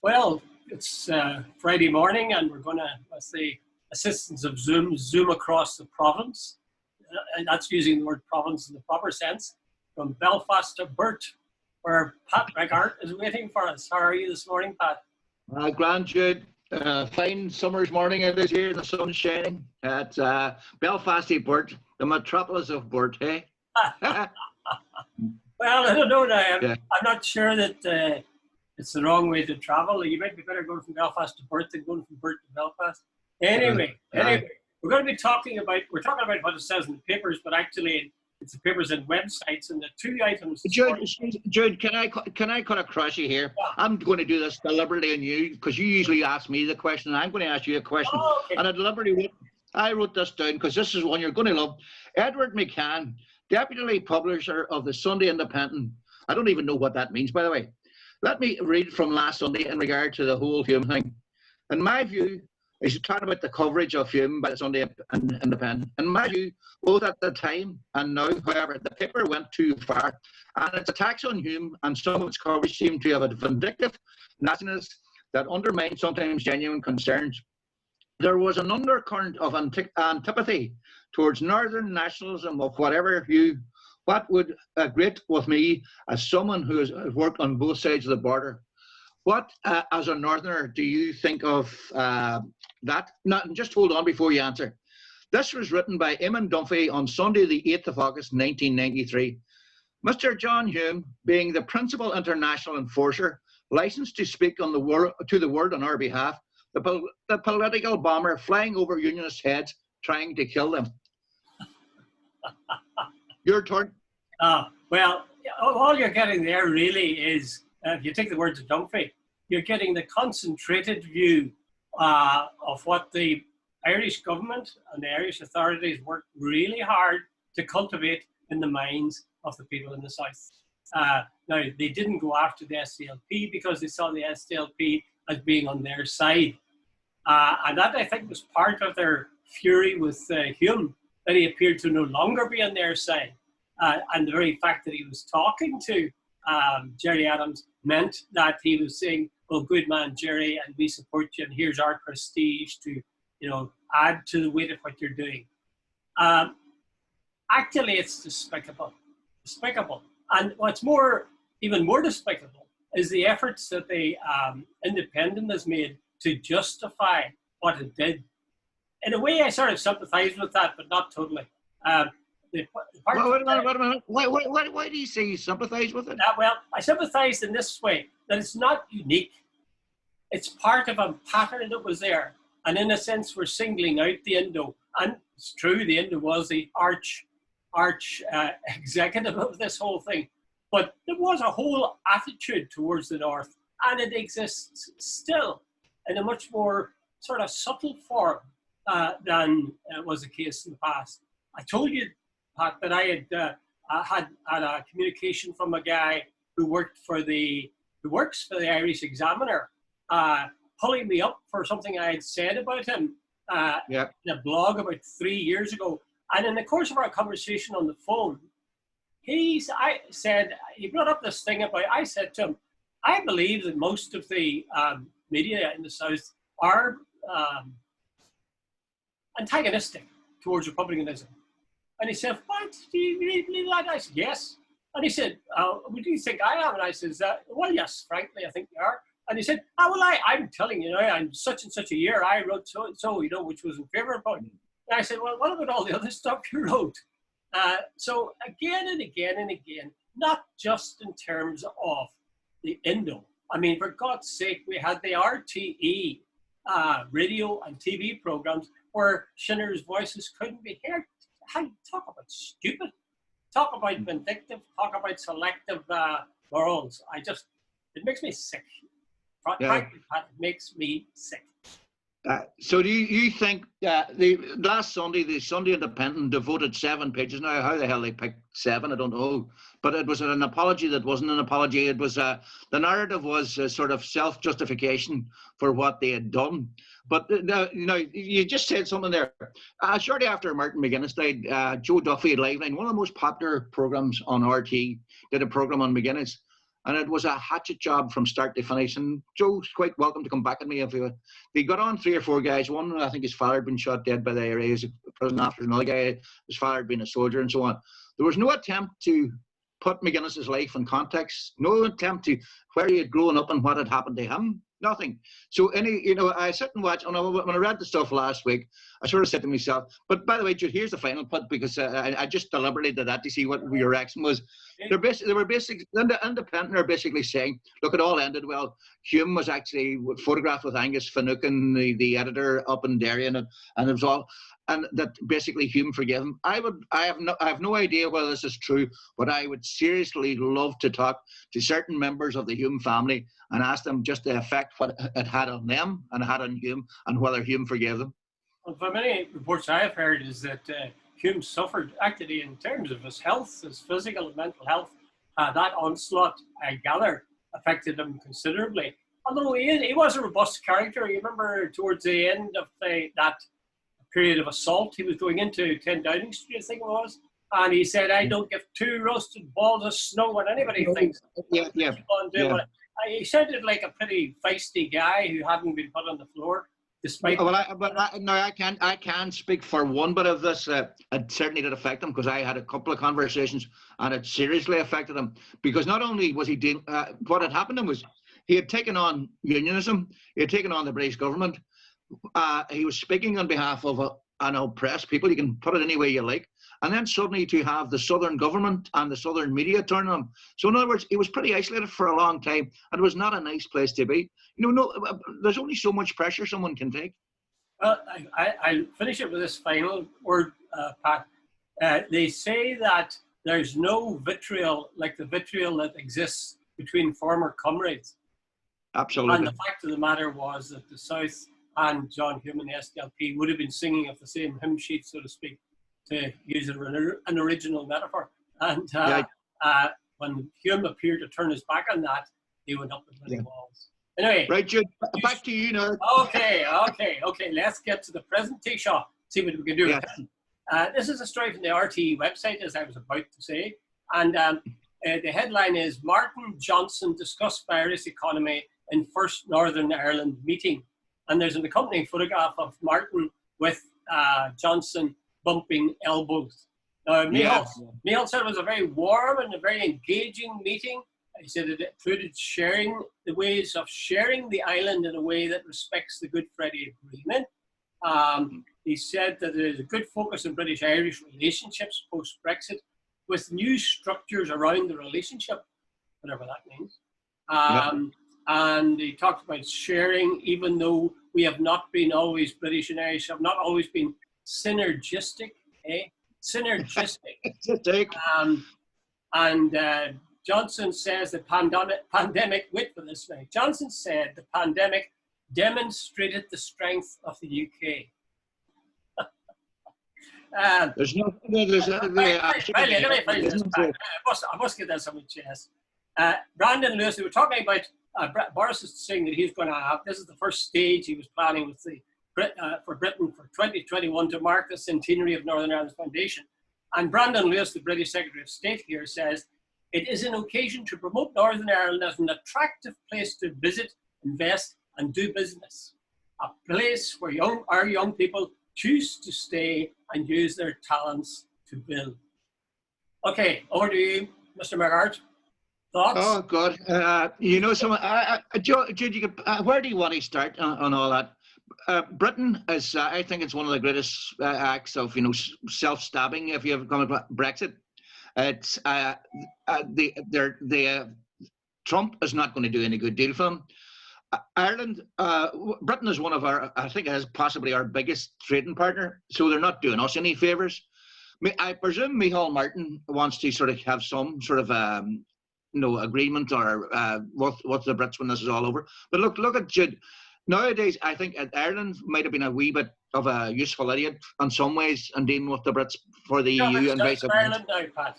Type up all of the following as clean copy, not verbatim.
Well, it's Friday morning, and we're going to, with the assistance of Zoom across the province. And that's using the word province in the proper sense, from Belfast to Burt, where Pat Rickard is waiting for us. How are you this morning, Pat? Grand Jude. Fine summer's morning it is here, the sun's shining at Belfast, Burt, the metropolis of Burt, hey? Well, I don't know now. Yeah. I'm not sure that it's the wrong way to travel. You might be better going from Belfast to Burt than going from Burt to Belfast. Anyway, we're going to be talking about what it says in the papers, but actually it's the papers and websites, and the two items. Jude, can I cut across you here? Yeah. I'm going to do this deliberately on you because you usually ask me the question, and I'm going to ask you a question. Oh, okay. And I wrote this down because this is one you're going to love. Edward McCann, deputy publisher of the Sunday Independent. I don't even know what that means, by the way. Let me read from last Sunday in regard to the whole Hume thing. In my view, he's talking about the coverage of Hume by the Sunday Independent. In my view, both at the time and now, however, the paper went too far, and its attacks on Hume and some of its coverage seem to have a vindictive nastiness that undermined sometimes genuine concerns. There was an undercurrent of antipathy towards Northern nationalism of whatever hue. What would grate with me as someone who has worked on both sides of the border? What, as a Northerner, do you think of that? Just hold on before you answer. This was written by Eamon Dunphy on Sunday, the 8th of August, 1993. Mr. John Hume, being the principal international enforcer, licensed to speak on to the world on our behalf, the political bomber flying over Unionist heads, trying to kill them. Your turn. Well, all you're getting there really is, if you take the words of Dunphy, you're getting the concentrated view of what the Irish government and the Irish authorities worked really hard to cultivate in the minds of the people in the South. Now, they didn't go after the SDLP because they saw the SDLP as being on their side. And that, I think, was part of their fury with Hume, that he appeared to no longer be on their side. And the very fact that he was talking to Gerry Adams meant that he was saying, well, good man, Gerry, and we support you, and here's our prestige to, add to the weight of what you're doing. Actually, it's despicable. And what's even more despicable is the efforts that the Independent has made to justify what it did. In a way, I sort of sympathize with that, but not totally. Wait a minute. Why do you say you sympathize with it? Well, I sympathize in this way, that it's not unique. It's part of a pattern that was there. And in a sense, we're singling out the Indo. And it's true, the Indo was the arch executive of this whole thing. But there was a whole attitude towards the North, and it exists still in a much more sort of subtle form than was the case in the past. I told you, Pat, that I had had a communication from a guy who works for the Irish Examiner, pulling me up for something I had said about him in a blog about 3 years ago. And in the course of our conversation on the phone, he brought up this thing about, I said to him, I believe that most of the media in the South are antagonistic towards republicanism. And he said, what? Do you really believe that? I said, yes. And he said, what do you think I am? And I said, well, yes, frankly, I think you are. And he said, I'm telling you, I'm such and such a year, I wrote so, which was in favor of it. And I said, well, what about all the other stuff you wrote? So again and again and again, not just in terms of the Indo. I mean, for God's sake, we had the RTE radio and TV programs where Shinner's voices couldn't be heard. Talk about stupid, talk about vindictive, talk about selective morals. It makes me sick. Frankly, it makes me sick. So do you think the last Sunday, the Sunday Independent devoted 7 pages? Now, how the hell they picked 7, I don't know. But it was an apology that wasn't an apology. It was the narrative was a sort of self-justification for what they had done. But you just said something there. Shortly after Martin McGuinness died, Joe Duffy at Liveline, one of the most popular programs on RT, did a program on McGuinness. And it was a hatchet job from start to finish. And Joe's quite welcome to come back at me if he got on 3 or 4 guys. One, I think his father had been shot dead by the IRA. He was in prison after another guy. His father had been a soldier and so on. There was no attempt to put McGuinness's life in context. No attempt to where he had grown up and what had happened to him. Nothing. So I sit and watch. And when I read the stuff last week, I sort of said to myself, but by the way, Jude, here's the final put, because I just deliberately did that to see what your reaction was. They were basically, the Independent are basically saying, look, it all ended well. Hume was actually photographed with Angus Finucane, the editor up in Darien, and it was all, and that basically Hume forgave him. I have no idea whether this is true, but I would seriously love to talk to certain members of the Hume family and ask them just the effect what it had on them and had on Hume, and whether Hume forgave them. Well, from many reports I have heard is that Hume suffered actually in terms of his health, his physical and mental health. That onslaught, I gather, affected him considerably. Although he was a robust character. You remember towards the end of that period of assault, he was going into 10 Downing Street, I think it was, and he said, I don't give 2 roasted balls of snow when anybody thinks. Yeah. Keep on doing it. He sounded like a pretty feisty guy who hadn't been put on the floor. Despite I can speak for one bit of this. It certainly did affect him, because I had a couple of conversations and it seriously affected him, because not only was he dealing, what had happened to him was he had taken on unionism, he had taken on the British government. He was speaking on behalf of an oppressed people. You can put it any way you like. And then suddenly to have the Southern government and the Southern media turn on him. So in other words, he was pretty isolated for a long time, and it was not a nice place to be. There's only so much pressure someone can take. Well, I'll finish it with this final word, Pat. They say that there's no vitriol like the vitriol that exists between former comrades. Absolutely. And the fact of the matter was that the South and John Hume and the SDLP would have been singing off the same hymn sheet, so to speak, to use an original metaphor. And when Hume appeared to turn his back on that, he went up the many walls. Anyway. Right, Jude, back to you now. Okay. Let's get to the presentation. See what we can do. Yes. This is a story from the RTE website, as I was about to say. And the headline is, Martin Johnson discussed virus economy in first Northern Ireland meeting. And there's an accompanying photograph of Martin with Johnson bumping elbows. Micheál said it was a very warm and a very engaging meeting. He said it included sharing the ways of sharing the island in a way that respects the Good Friday Agreement. He said that there is a good focus on British-Irish relationships post-Brexit, with new structures around the relationship, whatever that means. And he talked about sharing, even though we have not been always, British and Irish have not always been synergistic, Synergistic. Johnson says the pandemic, wait for this now. Johnson said the pandemic demonstrated the strength of the UK. There's no. I must get this on my chest. Brandon Lewis, we were talking about Boris is saying that he's going to have, this is the first stage he was planning with for Britain for 2021 to mark the centenary of Northern Ireland's foundation. And Brandon Lewis, the British Secretary of State here, says, it is an occasion to promote Northern Ireland as an attractive place to visit, invest and do business. A place where our young people choose to stay and use their talents to build. Okay, over to you, Mr. Micheál'S. Thoughts? Oh, God. Jude, you could, where do you want to start on all that? Britain is, I think it's one of the greatest acts of, self-stabbing, if you ever come about Brexit. It's Trump is not going to do any good deal for them. Ireland, Britain is one of our, I think it is possibly our biggest trading partner, so they're not doing us any favours. I presume Micheál Martin wants to sort of have some sort of agreement or with the Brits when this is all over. But look at Jude. Nowadays, I think Ireland might have been a wee bit of a useful idiot in some ways in dealing with the Brits for the EU and vice versa. Ireland now, Pat.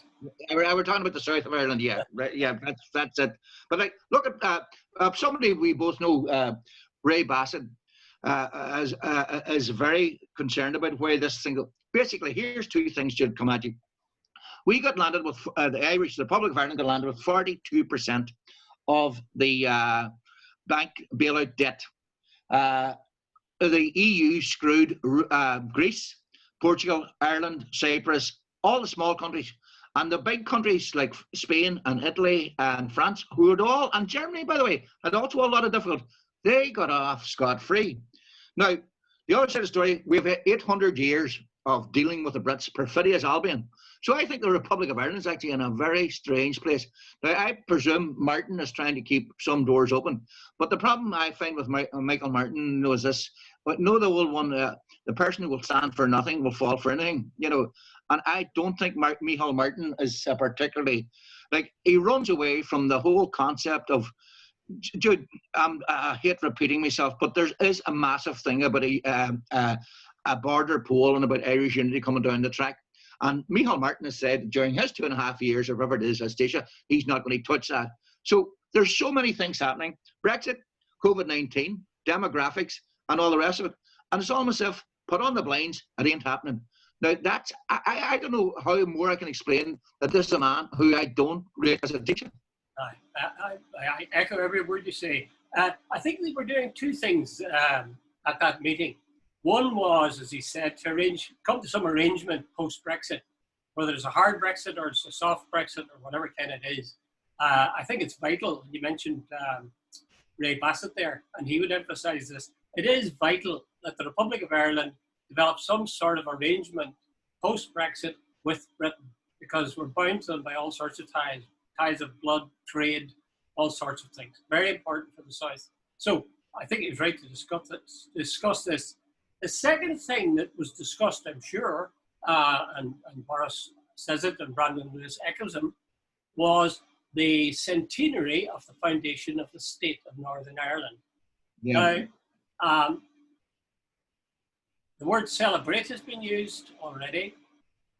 We're talking about the south of Ireland, yeah, right, yeah, that's it. But look at somebody we both know, Ray Bassett, is very concerned about where this thing goes. Basically, here's two things should come at you. We got landed with the Republic of Ireland got landed with 42% of the bank bailout debt. The EU screwed Greece, Portugal, Ireland, Cyprus, all the small countries. And the big countries like Spain and Italy and France, who had all, and Germany, by the way, had also a lot of difficulty, they got off scot-free. Now, the other side of the story, we've had 800 years of dealing with the Brits, perfidious Albion. So I think the Republic of Ireland is actually in a very strange place. Now, I presume Martin is trying to keep some doors open. But the problem I find with Michael Martin was this, but no, the old one, the person who will stand for nothing will fall for anything, you know. And I don't think Micheál Martin is particularly, like, he runs away from the whole concept of, Jude, I hate repeating myself, but there is a massive thing about a border poll and about Irish unity coming down the track. And Micheál Martin has said during his 2.5 years, or whatever it is, as Taoiseach, he's not going to touch that. So there's so many things happening. Brexit, COVID-19, demographics, and all the rest of it. And it's almost as if, put on the blinds, it ain't happening. Now, that's, I don't know how more I can explain that this is a man who I don't rate as a teacher. I echo every word you say. I think they were doing two things at that meeting. One was, as he said, to come to some arrangement post-Brexit, whether it's a hard Brexit or it's a soft Brexit or whatever kind it is. I think it's vital. You mentioned Ray Bassett there, and he would emphasise this. It is vital that the Republic of Ireland develop some sort of arrangement post-Brexit with Britain, because we're bound to them by all sorts of ties of blood, trade, all sorts of things. Very important for the South. So I think it was right to discuss this. The second thing that was discussed, I'm sure, and Boris says it and Brandon Lewis echoes him, was the centenary of the foundation of the state of Northern Ireland. Yeah. Now, the word celebrate has been used already.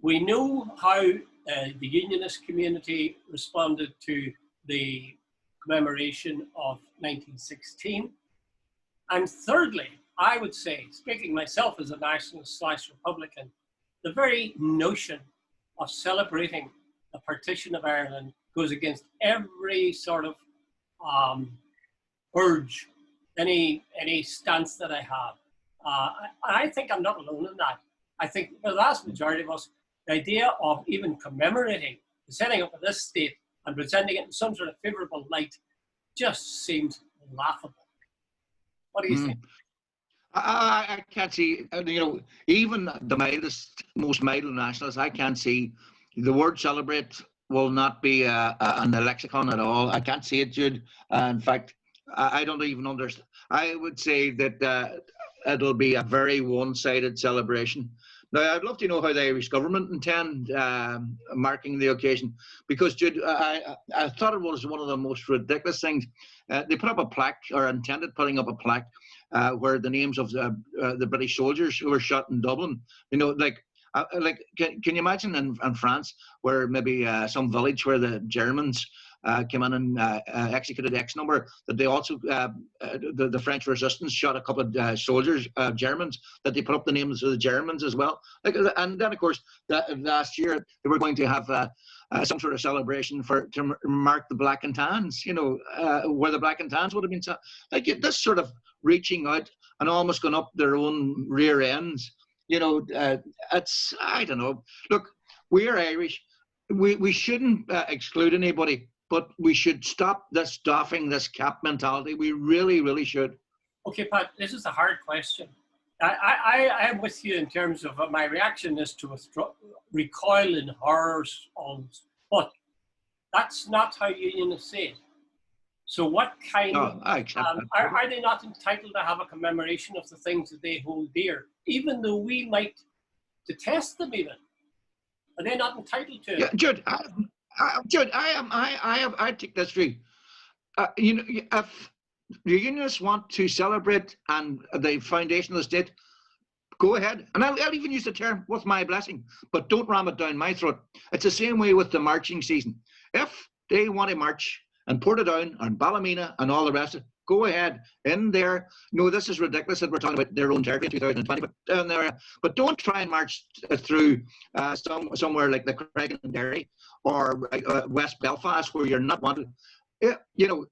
We know how the Unionist community responded to the commemoration of 1916. And thirdly, I would say, speaking myself as a nationalist/Republican, the very notion of celebrating the partition of Ireland goes against every sort of urge, any stance that I have. I think I'm not alone in that. I think for the vast majority of us, the idea of even commemorating the setting up of this state and presenting it in some sort of favourable light just seems laughable. What do you think? I can't see, you know, even the most mild nationalists, I can't see the word celebrate will not be in the lexicon at all. I can't see it, Jude. In fact, I don't even understand. I would say that it'll be a very one-sided celebration. Now, I'd love to know how the Irish government intend marking the occasion, because, Jude, I thought it was one of the most ridiculous things. They put up a plaque, or intended putting up a plaque, where the names of the British soldiers who were shot in Dublin, you know, can you imagine in France, where maybe some village where the Germans came in and executed X number, that they also, the French resistance shot a couple of soldiers, Germans, that they put up the names of the Germans as well. And then, of course, last year, they were going to have some sort of celebration to mark the black and tans, you know, where the black and tans would have been, like this sort of reaching out and almost going up their own rear ends, you know, it's, I don't know. Look, we're Irish. We shouldn't exclude anybody, but we should stop this doffing this cap mentality. We really, really should. Okay, Pat, this is a hard question. I am with you in terms of my reaction is to recoil in horrors, but that's not how unionists say it. So what kind of, are they not entitled to have a commemoration of the things that they hold dear, even though we might detest them even? Are they not entitled to it? Yeah, Jude, I take this view. You know, if the unionists want to celebrate and the foundation of the state, go ahead. And I'll even use the term, with my blessing, but don't ram it down my throat. It's the same way with the marching season. If they want to march and Portadown and Ballymena and all the rest of it, go ahead in there. No, this is ridiculous that we're talking about their own territory in 2020, but don't try and march through somewhere like the Craig and Derry or West Belfast where you're not wanted. You know,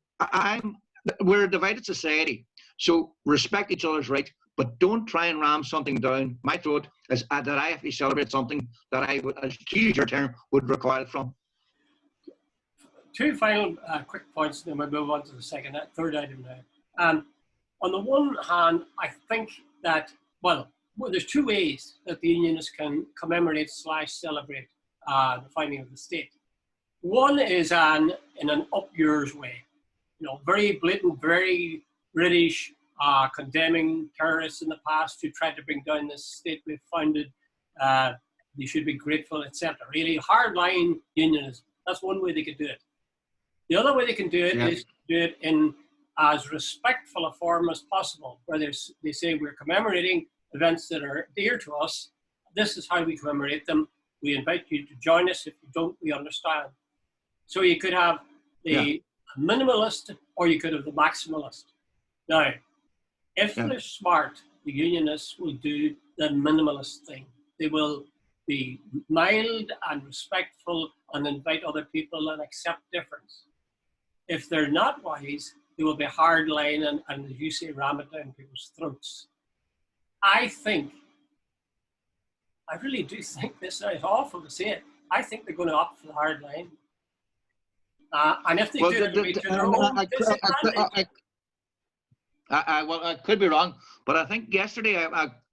we're a divided society, so respect each other's rights, but don't try and ram something down my throat as that I have to celebrate something that I would, as to use your term, would recoil from. Two final quick points, then we'll move on to the third item now. On the one hand, I think that, well, there's two ways that the Unionists can commemorate / celebrate the founding of the state. One is in an up yours way, very blatant, very British, condemning terrorists in the past who tried to bring down this state we've founded. They should be grateful, etc. Really hardline unionism. That's one way they could do it. The other way they can do it is to do it in as respectful a form as possible, where they say we're commemorating events that are dear to us. This is how we commemorate them. We invite you to join us. If you don't, we understand. So you could have the minimalist or you could have the maximalist. Now, if they're smart, the Unionists will do the minimalist thing. They will be mild and respectful and invite other people and accept difference. If they're not wise, they will be hardline and, as you say, ram it down people's throats. I really do think this, it's awful to say it, I think they're going to opt for the hard line. And if they do, it'll be to their own disadvantage. Well, I could be wrong, but I think yesterday,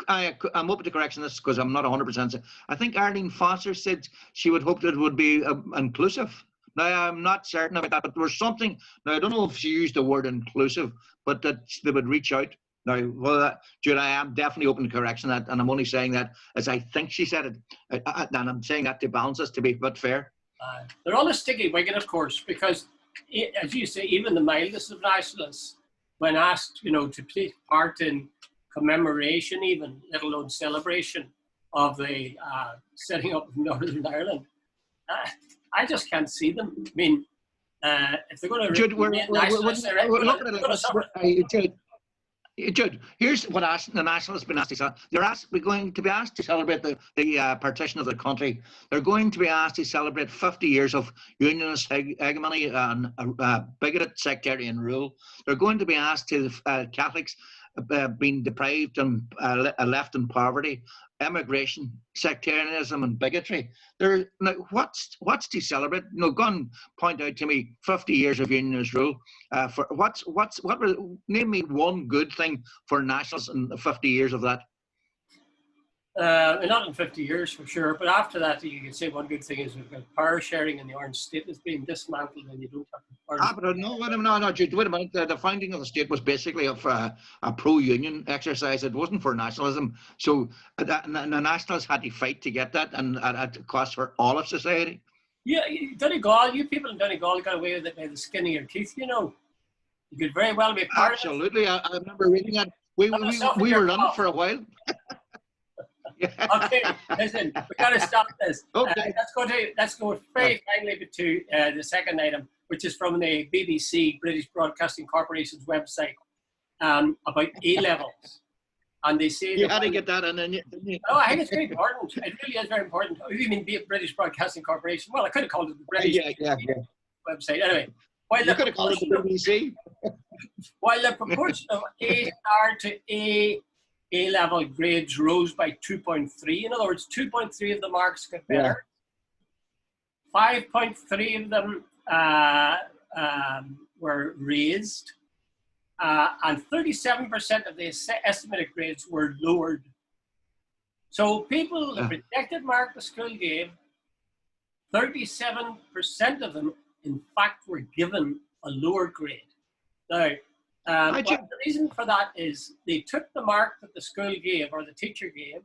I'm open to correction this because I'm not 100% sure. I think Arlene Foster said she would hope that it would be inclusive. Now, I'm not certain about that, but there was something, now I don't know if she used the word inclusive, but that they would reach out. Now, well, Jude, I am definitely open to correction that, and I'm only saying that as I think she said it, and I'm saying that to balance us, to be a bit fair. They're all a sticky wicket, of course, because, as you say, even the mildest of nationalists, when asked, to take part in commemoration, even let alone celebration of the setting up of Northern Ireland, I just can't see them. I mean, if they're going to Jude, Jude, here's what the nationalists have been asked to celebrate. They're going to be asked to celebrate the partition of the country. They're going to be asked to celebrate 50 years of unionist hegemony and bigoted sectarian rule. They're going to be asked to Catholics being deprived and left in poverty, immigration, sectarianism, and bigotry. Now, what's to celebrate? Go and point out to me 50 years of unionist rule. Name me one good thing for nationalists in the 50 years of that. Not in 50 years for sure, but after that, you can say one good thing is we've got power sharing in the Orange State is being dismantled, and you don't have but no, Jude, wait a minute. The founding of the state was basically of a pro-union exercise. It wasn't for nationalism. So the nationalists had to fight to get that, and at cost for all of society. Yeah, Donegal, you people in Donegal got away with it by the skin of your teeth. You could very well be part of it. Absolutely, I remember reading that. We were in for a while. Okay, listen, we've got to stop this. Okay. Let's go very finally to the second item, which is from the BBC, British Broadcasting Corporation's website, about A-levels. And they say... You had to get that in, didn't you? Oh, I think it's very important. It really is very important. Oh, you mean British Broadcasting Corporation? Well, I could have called it the British website. Anyway. You could have called it the BBC. While the proportion of A-star to A-level grades rose by 2.3. In other words, 2.3 of the marks got better. 5.3 of them were raised. And 37% of the estimated grades were lowered. So people, the projected mark the school gave, 37% of them, in fact, were given a lower grade. Now, the reason for that is they took the mark that the school gave or the teacher gave,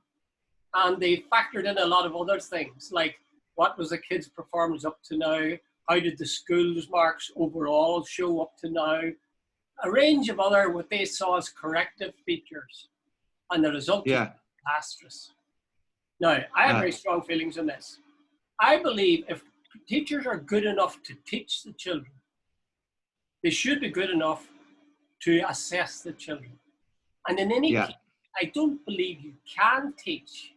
and they factored in a lot of other things, like what was the kid's performance up to now, how did the school's marks overall show up to now, a range of other what they saw as corrective features, and the result was disastrous. Now, I have very strong feelings on this. I believe if teachers are good enough to teach the children, they should be good enough to assess the children. And in any case, I don't believe you can teach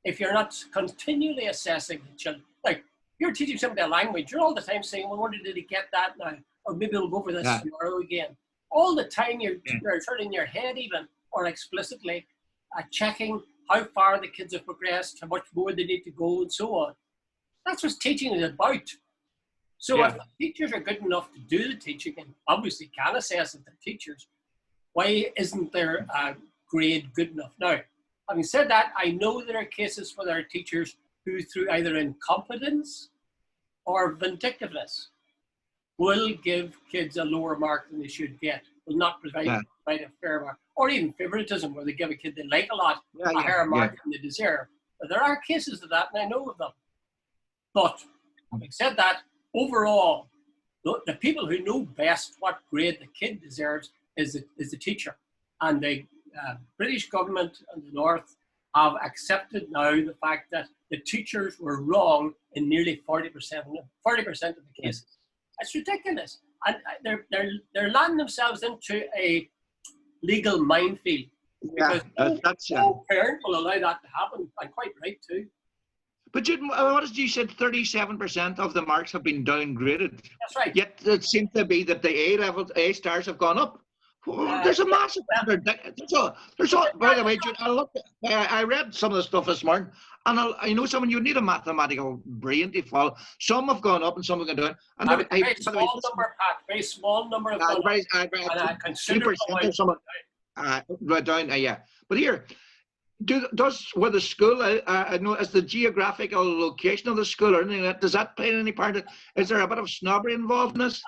if you're not continually assessing the children. Like, you're teaching somebody a language, you're all the time saying, well, where did he get that now? or maybe we'll go for this Yeah. tomorrow again. All the time you're Yeah. turning your head even, or explicitly checking how far the kids have progressed, how much more they need to go, and so on. That's what teaching is about. So if Yeah. the teachers are good enough to do the teaching and obviously can assess that they're teachers, why isn't their grade good enough? Now, having said that, I know there are cases where there are teachers who, through either incompetence or vindictiveness, will give kids a lower mark than they should get, will not provide a fair mark, or even favoritism, where they give a kid they like a lot Yeah. a Yeah. higher Yeah. mark than they deserve. But there are cases of that, and I know of them. But having said that, overall, the people who know best what grade the kid deserves is the teacher. And the British government and the North have accepted now the fact that the teachers were wrong in nearly 40% of the cases. It's ridiculous. And they're landing themselves into a legal minefield. Because no parent will allow that to happen, and quite right too. But Jude, what did you said? 37% of the marks have been downgraded. That's right. Yet it seems to be that the A stars have gone up. There's a massive. There's all. By the way, Jude, I read some of the stuff this morning, and I know someone you need a mathematical brain to follow. Some have gone up and some have gone down. And very small number, Pat. Very small number of gone up, and a considerable right down. Yeah, but here. Does where the school, I know, as the geographical location of the school or anything, does that play any part? Is there a bit of snobbery involved in this?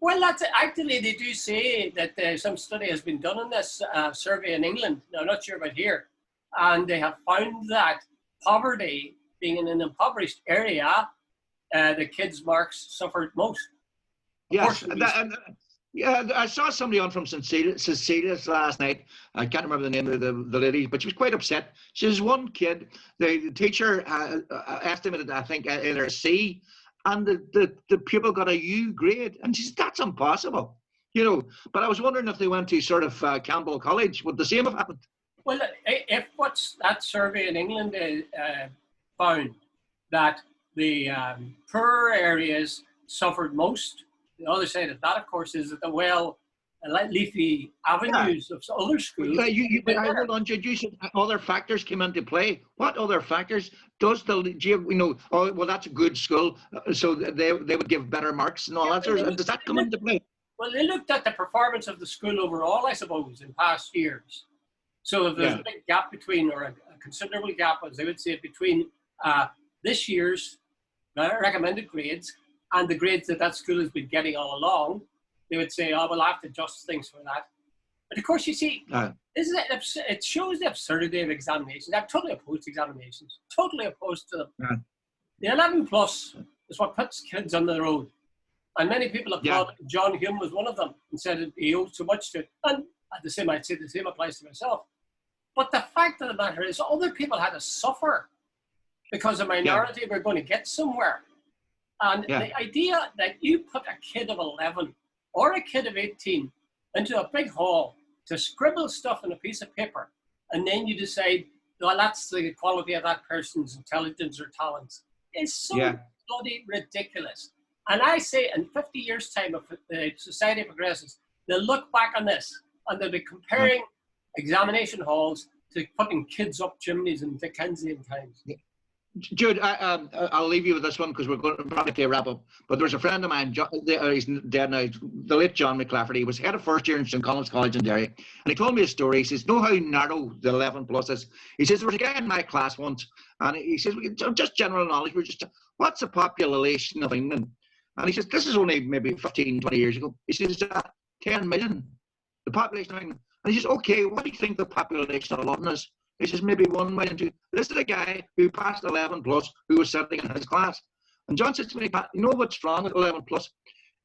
Well, that's actually, they do say that some study has been done on this survey in England. Now, I'm not sure about here, and they have found that poverty, being in an impoverished area, the kids' marks suffered most. Yes, yeah, I saw somebody on from St. Cecilia's last night. I can't remember the name of the lady, but she was quite upset. She has one kid. The teacher estimated, I think, either a C, and the pupil got a U grade. And she said, that's impossible. You know, but I was wondering if they went to sort of Campbell College, would the same have happened? Well, if what's that survey in England found that the poorer areas suffered most, the other side of that, of course, is that the leafy avenues of other schools. Hold on, Jude. You said other factors came into play. What other factors does oh, well, that's a good school, so they would give better marks and all that. Does that come into play? Well, they looked at the performance of the school overall, I suppose, in past years. So if there's a big gap between, or a considerable gap, as they would say, between this year's recommended grades and the grades that school has been getting all along, they would say, oh, we'll have to adjust things for that. But of course, you see, it shows the absurdity of examinations. I'm totally opposed to examinations, totally opposed to them. The 11 plus is what puts kids on the road. And many people have thought John Hume was one of them and said he owed so much to it. And I'd say the same applies to myself. But the fact of the matter is, other people had to suffer because a minority were going to get somewhere. And the idea that you put a kid of 11 or a kid of 18 into a big hall to scribble stuff on a piece of paper, and then you decide, well, that's the quality of that person's intelligence or talents, is so bloody ridiculous. And I say in 50 years' time, if the society progresses, they'll look back on this and they'll be comparing examination halls to putting kids up chimneys in Dickensian times. Jude, I'll leave you with this one because we're going to probably wrap up. But there's a friend of mine, he's dead now, the late John McClafferty. He was head of first year in St. Collins College in Derry. And he told me a story. He says, know how narrow the 11 plus is? He says, there was a guy in my class once, and he says, just general knowledge, what's the population of England? And he says, this is only maybe 15, 20 years ago. He says, 10 million, the population of England. And he says, okay, what do you think the population of London is? He says, maybe 1 million, 2. This is a guy who passed 11 plus who was sitting in his class. And John says to me, Pat, you know what's wrong with 11 plus?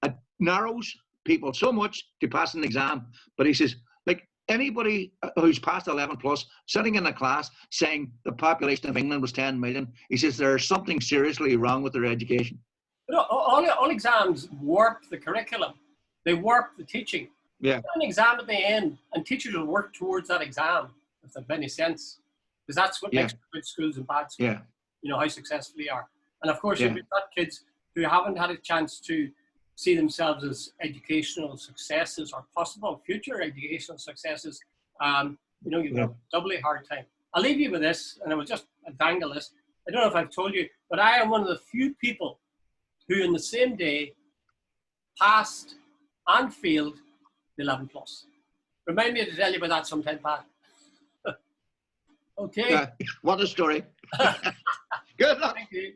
It narrows people so much to pass an exam. But he says, like anybody who's passed 11 plus, sitting in a class saying the population of England was 10 million, he says there's something seriously wrong with their education. But all exams warp the curriculum. They warp the teaching. Yeah. An exam at the end, and teachers will work towards that exam, if that makes any sense. Because that's what makes good schools and bad schools. You know, how successful they are. And of course, you've got kids who haven't had a chance to see themselves as educational successes or possible future educational successes, you've got a doubly hard time. I'll leave you with this, and I will just dangle this. I don't know if I've told you, but I am one of the few people who in the same day passed and failed the 11 plus. Remind me to tell you about that sometime, Pat. Okay. What a story. Good luck. Thank you.